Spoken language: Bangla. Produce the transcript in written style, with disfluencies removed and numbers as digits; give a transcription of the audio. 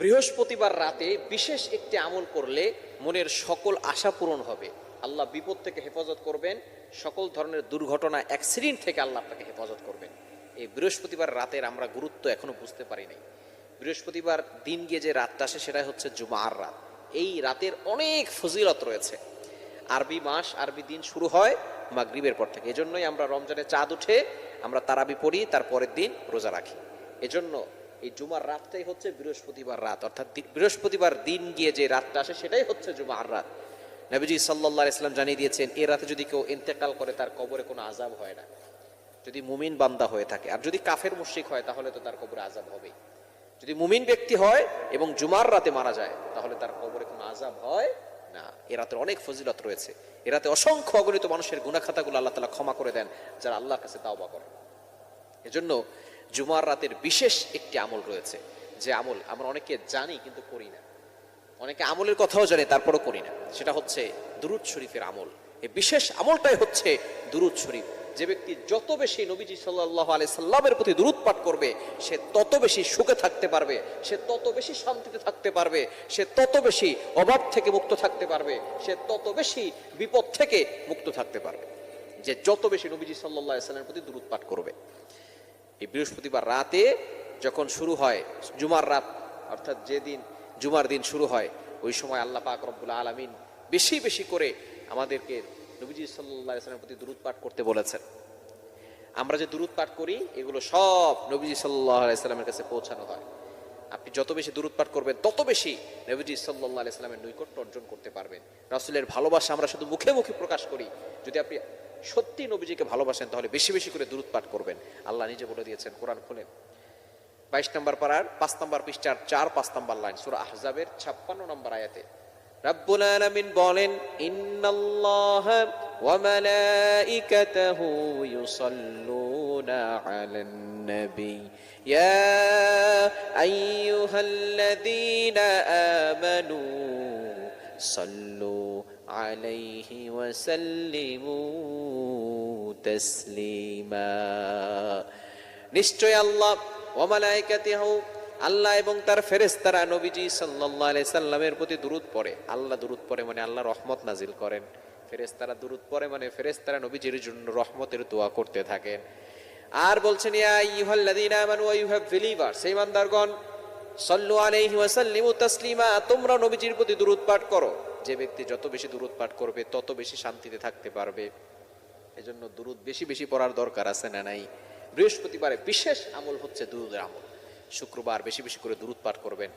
বৃহস্পতিবার রাতে বিশেষ একটি আমল করলে মনের সকল আশা পূরণ হবে, আল্লাহ বিপদ থেকে হেফাজত করবেন, সকল ধরনের দুর্ঘটনা অ্যাক্সিডেন্ট থেকে আল্লাহ আপনাকে হেফাজত করবেন। এই বৃহস্পতিবার রাতের আমরা গুরুত্ব এখনো বুঝতে পারি নাই। বৃহস্পতিবার দিন গিয়ে যে রাতটা আসে সেটাই হচ্ছে জুমার রাত। এই রাতের অনেক ফজিলত রয়েছে। আরবি মাস, আরবি দিন শুরু হয় মাগরিবের পর থেকে। এজন্যই আমরা রমজানে চাঁদ উঠে আমরা তারাবি পড়ি, তার পরের দিন রোজা রাখি। এজন্য এই জুমার রাতটাই হচ্ছে বৃহস্পতিবার রাত, অর্থাৎ বৃহস্পতিবার দিন গিয়ে যে রাতটা আসে সেটাই হচ্ছে জুমার রাত। নবীজি সাল্লাল্লাহু আলাইহি সাল্লাম জানিয়ে দিয়েছেন, এই রাতে যদি কেউ ইন্তেকাল করে তার কবরে কোনো আযাব হয় না, যদি মুমিন বান্দা হয়ে থাকে। আর যদি কাফের মুশরিক হয় তাহলে তো তার কবরে আযাব হবেই। যদি মুমিন ব্যক্তি হয় এবং জুমার রাতে মারা যায় তাহলে তার কবরে কোনো আযাব হয় না। এ রাতের অনেক ফজিলত রয়েছে। এ রাতে অসংখ্য অগণিত মানুষের গুনাহ খাতাগুলো আল্লাহ তাআলা ক্ষমা করে দেন যারা আল্লাহর কাছে তাওবা করে। এজন্য জুমার রাতের বিশেষ একটি আমল রয়েছে, যে আমল আমরা অনেকে জানি কিন্তু করি না। অনেকে আমলের কথাও জানে তারপরও করি না। সেটা হচ্ছে দুরূদ শরীফের আমল। এই বিশেষ আমলটাই হচ্ছে দুরূদ শরীফ। যে ব্যক্তি যত বেশি নবীজি সাল্লাল্লাহু আলাইহি সাল্লামের প্রতি দুরূদ পাঠ করবে সে তত বেশি সুখে থাকতে পারবে, সে তত বেশি শান্তিতে থাকতে পারবে, সে তত বেশি অভাব থেকে মুক্ত থাকতে পারবে, সে তত বেশি বিপদ থেকে মুক্ত থাকতে পারবে, যে যত বেশি নবীজি সাল্লাল্লাহু আলাইহি সাল্লামের প্রতি দুরূদ পাঠ করবে। এই বৃহস্পতিবার রাতে যখন শুরু হয় জুমার রাত, অর্থাৎ যেদিন জুমার দিন শুরু হয়, ওই সময় আল্লাহ পাক রব্বুল আলামিন বেশি বেশি করে আমাদেরকে নবীজি সাল্লাল্লাহু আলাইহি ওয়াসাল্লামের প্রতি দুরূদ পাঠ করতে বলেছেন। আমরা যে দুরূদ পাঠ করি এগুলো সব নবীজি সাল্লাল্লাহু আলাইহি ওয়াসাল্লামের কাছে পৌঁছানো হয়। আপনি যত বেশি দুরূদ পাঠ করবেন তত বেশি নবীজি সাল্লাল্লাহু আলাইহি ওয়াসাল্লামের নৈকট্য অর্জন করতে পারবেন। রাসূলের ভালোবাসা আমরা শুধু মুখে মুখে প্রকাশ করি। যদি আপনি সত্যি নবীজিকে ভালোবাসেন তাহলে বেশি বেশি করে দুরূদ পাঠ করবেন। আল্লাহ নিজে বলে দিয়েছেন, কোরআন খুলেন 22 নম্বর পারার 5 নম্বর পৃষ্ঠার 4-5 নম্বর লাইন, সূরা আহজাবের 56 নম্বর আয়াতে রব্বুল আলামিন বলেন, ইন্নাল্লাহা ওয়া মালাইকাতাহু ইউসাল্লুনা আলান নবী ইয়া আইয়ুহাল্লাযীনা আমানু সাল্লু আলাইহি ওয়া সাল্লিমু তাসলিমা। নিশ্চয় আল্লাহ ওয়া মালাইকাতিহু, আল্লাহ এবং তার ফেরেশতারা নবীজি সাল্লাল্লাহু আলাইহি সাল্লামের প্রতি দুরূদ পড়ে। আল্লাহ দুরূদ পড়ে মানে আল্লাহ রহমত নাজিল করেন। ফেরেশতারা দুরূদ পড়ে মানে ফেরেশতারা নবীজির জন্য রহমতের দোয়া করতে থাকেন। আর বলছেন, ইয়া আইয়ুহাল্লাযীনা আমানু ওয়া ইউহ্যাভ বিলিভার্স, হে ইমানদারগণ, সাল্লু আলাইহি ওয়া সাল্লিমু তাসলিমা, তোমরা নবীজির প্রতি দুরূদ পাঠ করো। যে ব্যক্তি যত বেশি দুরূদ পাঠ করবে তত বেশি শান্তিতে থাকতে পারবে। এজন্য দুরূদ বেশি বেশি পড়ার দরকার আছে না নাই? বৃহস্পতিবারে বিশেষ আমল হচ্ছে দুরূদের আমল। শুক্রবার বেশি বেশি করে দুরূদ পাঠ করবেন।